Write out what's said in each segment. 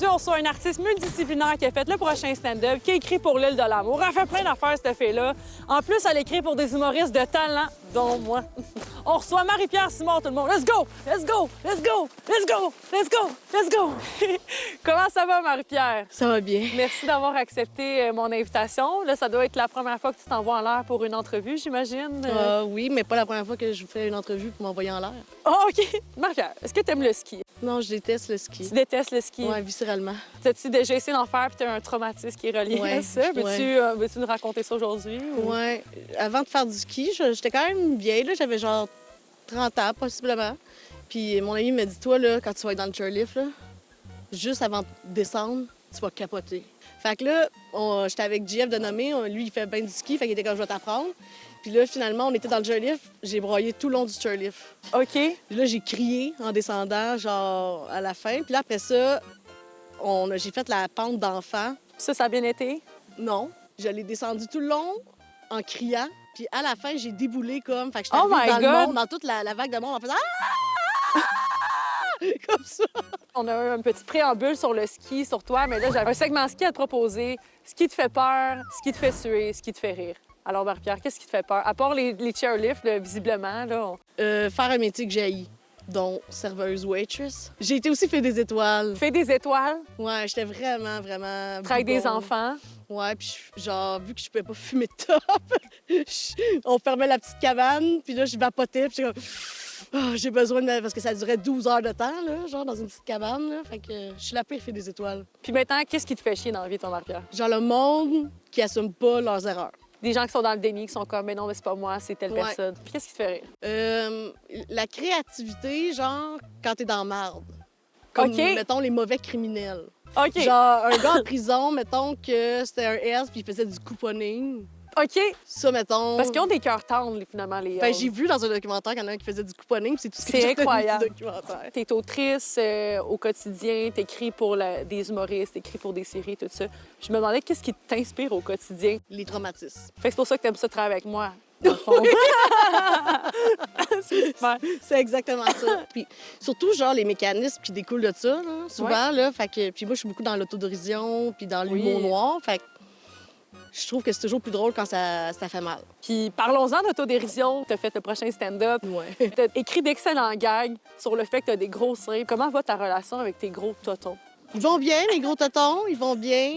Aujourd'hui, on reçoit un artiste multidisciplinaire qui a fait le prochain stand-up, qui a écrit pour l'île de l'amour. Elle fait plein d'affaires, cette fille-là. En plus, elle écrit pour des humoristes de talent, dont moi. On reçoit Marie-Pierre Simard, tout le monde. Let's go! Let's go! Let's go! Let's go! Let's go! Let's go! Comment ça va, Marie-Pierre? Ça va bien. Merci d'avoir accepté mon invitation. Là, ça doit être la première fois que tu t'envoies en l'air pour une entrevue, j'imagine. Oui, mais pas la première fois que je vous fais une entrevue pour m'envoyer en l'air. Oh, OK. Marie-Pierre, est-ce que tu aimes le ski? Non, je déteste le ski. Tu détestes le ski? Oui, viscéralement. T'as-tu déjà essayé d'en faire puis t'as un traumatisme qui est relié à ça? Veux-tu nous raconter ça aujourd'hui? Ou... Oui. Avant de faire du ski, j'étais quand même vieille, là. J'avais genre 30 ans, possiblement. Puis mon ami m'a dit, toi, là, quand tu vas être dans le chairlift, là, juste avant de descendre, tu vas capoter. Fait que là, j'étais avec JF de nommé. Lui, il fait bien du ski, fait qu'il était comme, je vais t'apprendre. Puis là, finalement, on était dans le chairlift. J'ai broyé tout le long du chairlift. OK. Puis là, j'ai crié en descendant, genre, à la fin. Puis là, après ça, j'ai fait la pente d'enfant. Ça a bien été? Non. Je l'ai descendu tout le long en criant. Puis à la fin, j'ai déboulé comme... Fait que j'étais Oh my dans God! le monde, dans toute la vague de monde, en faisant... Ah! Comme ça. On a eu un petit préambule sur le ski, sur toi, mais là, j'avais un segment ski à te proposer. Ce qui te fait peur, ce qui te fait suer, ce qui te fait rire. Alors, Marie-Pierre, qu'est-ce qui te fait peur? À part les chairlifts, là, visiblement, là... Faire un métier que j'haïs, dont serveuse waitress. J'ai été aussi fait des étoiles. Fais des étoiles, Ouais, j'étais vraiment... travaille des bougon. enfants. Ouais, puis genre, vu que je pouvais pas fumer de top, on fermait la petite cabane, puis là, je vapotais, puis j'étais comme... Ah, j'ai besoin de... Parce que ça durait 12 heures de temps, là, genre, dans une petite cabane, là. Fait que je suis la pire fille des étoiles. Puis maintenant, qu'est-ce qui te fait chier dans la vie, ton Marie-Pierre? Genre, le monde qui assume pas leurs erreurs. Des gens qui sont dans le déni, qui sont comme, mais non, mais c'est pas moi, c'est telle Ouais. personne. Puis qu'est-ce qui te fait rire? La créativité, genre, quand t'es dans la marde. Comme, OK. mettons, les mauvais criminels. OK. Genre, un gars en prison, mettons que c'était un S puis il faisait du couponing. OK. Ça, mettons... Parce qu'ils ont des cœurs tendres, finalement, les Ben, j'ai vu dans un documentaire qu'il y en a un qui faisait du couponing, puis c'est tout ce que C'est j'ai retenu incroyable. du documentaire. T'es autrice au quotidien, t'écris pour des humoristes, t'écris pour des séries, tout ça. Je me demandais qu'est-ce qui t'inspire au quotidien. Les traumatismes. Fait que c'est pour ça que t'aimes ça travailler avec moi, dans le fond. C'est super. C'est exactement ça. Puis surtout, genre, les mécanismes qui découlent de ça, là, souvent, là. Fait que... Puis moi, je suis beaucoup dans l'autodérision, puis dans l'humour noir. Fait que je trouve que c'est toujours plus drôle quand ça fait mal. Puis parlons-en d'autodérision. T'as fait le prochain stand-up. Ouais. T'as écrit d'excellents gags sur le fait que t'as des gros seins. Comment va ta relation avec tes gros totons? Ils vont bien, mes gros totons. Ils vont bien.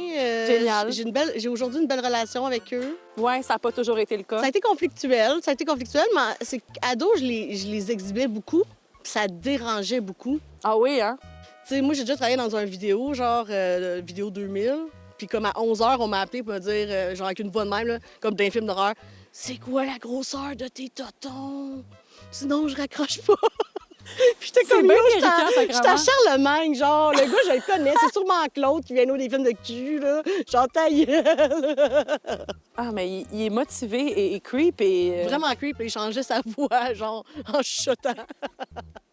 Génial. J'ai aujourd'hui une belle relation avec eux. Ouais, ça n'a pas toujours été le cas. Ça a été conflictuel. Mais c'est qu'ado, je les exhibais beaucoup. Puis ça dérangeait beaucoup. Ah oui, hein? Tu sais, moi, j'ai déjà travaillé dans un vidéo, genre vidéo 2000. Puis comme à 11 h, on m'a appelé pour me dire, genre avec une voix de même, là, comme d'un film d'horreur, « C'est quoi la grosseur de tes totons? Sinon, je raccroche pas. » Puis j'étais comme, bien yo, méritant, j'étais à sacrément. Charlemagne, genre, le gars, je le connais, c'est sûrement Claude qui vient nous des films de cul, là. Genre, ta gueule. Ah, mais il est motivé et creep et... Vraiment creep, il changeait sa voix, genre, en chuchotant.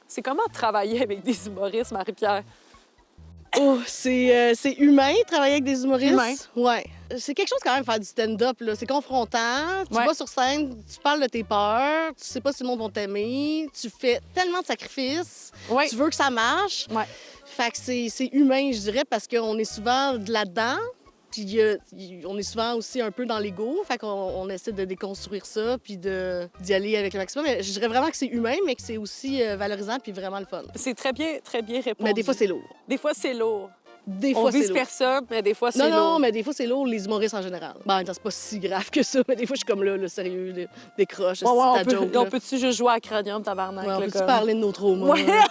C'est comment travailler avec des humoristes, Marie-Pierre? Oh, c'est humain, travailler avec des humoristes. Humain. Ouais. C'est quelque chose quand même, faire du stand-up, là. C'est confrontant. Tu Ouais. vas sur scène, tu parles de tes peurs, tu sais pas si le monde va t'aimer, tu fais tellement de sacrifices, Oui. tu veux que ça marche. Ouais. Fait que c'est humain, je dirais, parce qu'on est souvent de là-dedans. Puis on est souvent aussi un peu dans l'ego, fait qu'on essaie de déconstruire ça puis d'y aller avec le maximum. Mais je dirais vraiment que c'est humain, mais que c'est aussi valorisant puis vraiment le fun. C'est très bien répondu. Mais des fois, c'est lourd. Des fois, c'est lourd. Des On fois, c'est vise lourd. personne, mais des fois, c'est Non, lourd. non, mais des fois, c'est lourd, les humoristes en général. Ben, c'est pas si grave que ça, mais des fois, je suis comme là, le sérieux, décroche, Ouais, ouais, c'est ta joke. on là. peut-tu juste jouer à cranium, tabarnak? Ouais, on là, peut-tu comme... parler de nos traumas? Ouais. là?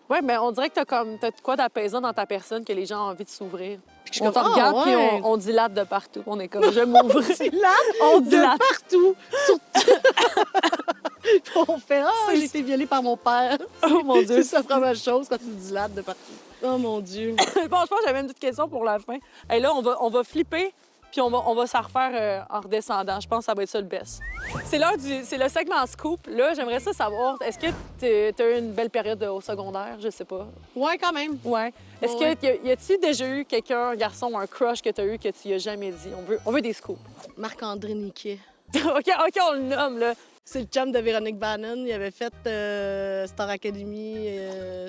Ouais, mais on dirait que t'as de quoi d'apaisant dans ta personne que les gens ont envie de s'uvrir. Puis je suis On te comme, regarde, ah, puis ouais. on dilate de partout. On est comme, je m'ouvre. C'est là, On de dilate. partout. On fait, ah, C'est- j'ai été violée par mon père. Oh mon Dieu. C'est ça, la première chose quand tu dilates de partout. Oh mon Dieu. Bon, je pense que j'avais une petite question pour la fin. Et là, on va flipper, puis on va s'en refaire en redescendant. Je pense que ça va être ça le best. C'est le segment scoop. Là, j'aimerais ça savoir, est-ce que tu as eu une belle période au secondaire? Je sais pas. Ouais, quand même. Ouais. Est-ce Ouais. que y a-tu déjà eu quelqu'un, un garçon, un crush que tu as eu que tu y as jamais dit? On veut des scoops. Marc-André Niquet. OK, on le nomme, là. C'est le chum de Véronique Bannon. Il avait fait Star Academy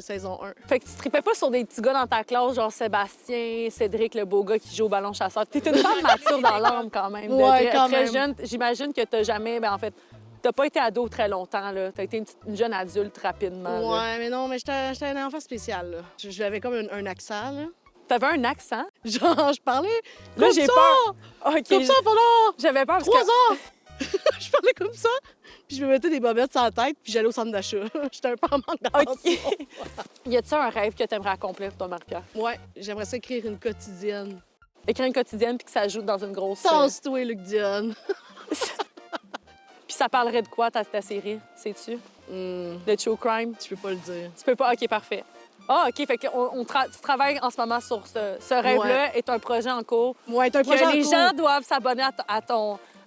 saison 1. Fait que tu tripais pas sur des petits gars dans ta classe, genre Sébastien, Cédric, le beau gars qui joue au ballon chasseur. T'es une femme mature dans l'âme quand même. Ouais, quand très même. jeune. J'imagine que t'as jamais... Ben, en fait, t'as pas été ado très longtemps, là. T'as été une jeune adulte rapidement. Là. Ouais, mais non, mais j'étais un enfant spécial, là. J'avais comme un accent, là. T'avais un accent? Genre, je parlais Là, comme j'ai ça! peur. OK. Comme ça pendant J'avais peur parce 3 que... ans! Je parlais comme ça, puis je me mettais des bobettes sur la tête, puis j'allais au centre d'achat. J'étais un peu en manque d'attention. OK. Y a-tu un rêve que t'aimerais accomplir, toi, Marie-Pierre? Ouais, j'aimerais ça écrire une quotidienne. Écrire une quotidienne puis que ça ajoute dans une grosse... Tasse-toi, Luc Dion. Puis ça parlerait de quoi, ta série, sais-tu? De true crime? Tu peux pas le dire. Tu peux pas? OK, parfait. Ah, OK, fait que tu travailles en ce moment sur ce rêve-là, est un projet en cours. Ouais, t'as un Que projet en les cours. gens doivent s'abonner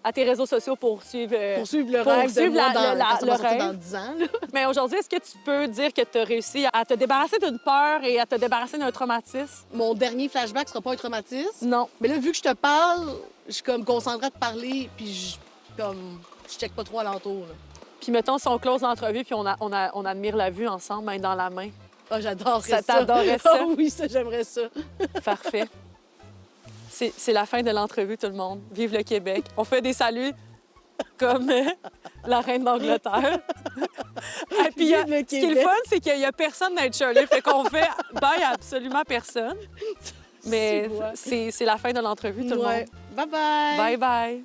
à tes réseaux sociaux pour suivre... Poursuivre le pour rêve de suivre moi le quand ça va sortir rêve. dans 10 ans. Là. Mais aujourd'hui, est-ce que tu peux dire que tu as réussi à te débarrasser d'une peur et à te débarrasser d'un traumatisme? Mon dernier flashback sera pas un traumatisme. Non. Mais là, vu que je te parle, je suis comme concentrée à te parler, puis je check pas trop alentour. Là. Puis mettons, si on close l'entrevue puis on admire la vue ensemble, main dans la main. Ah, j'adorerais Ça ça. t'adorerais ça? Ah oui, ça, j'aimerais ça. Parfait. C'est la fin de l'entrevue, tout le monde. Vive le Québec. On fait des saluts comme la reine d'Angleterre. Et puis, Vive le ce qui est le Québec. fun, c'est qu'il n'y a personne dans le Shirley. Fait qu'on fait bye à absolument personne. Mais C'est moi. c'est la fin de l'entrevue, tout le monde. Ouais. Bye-bye. Bye bye.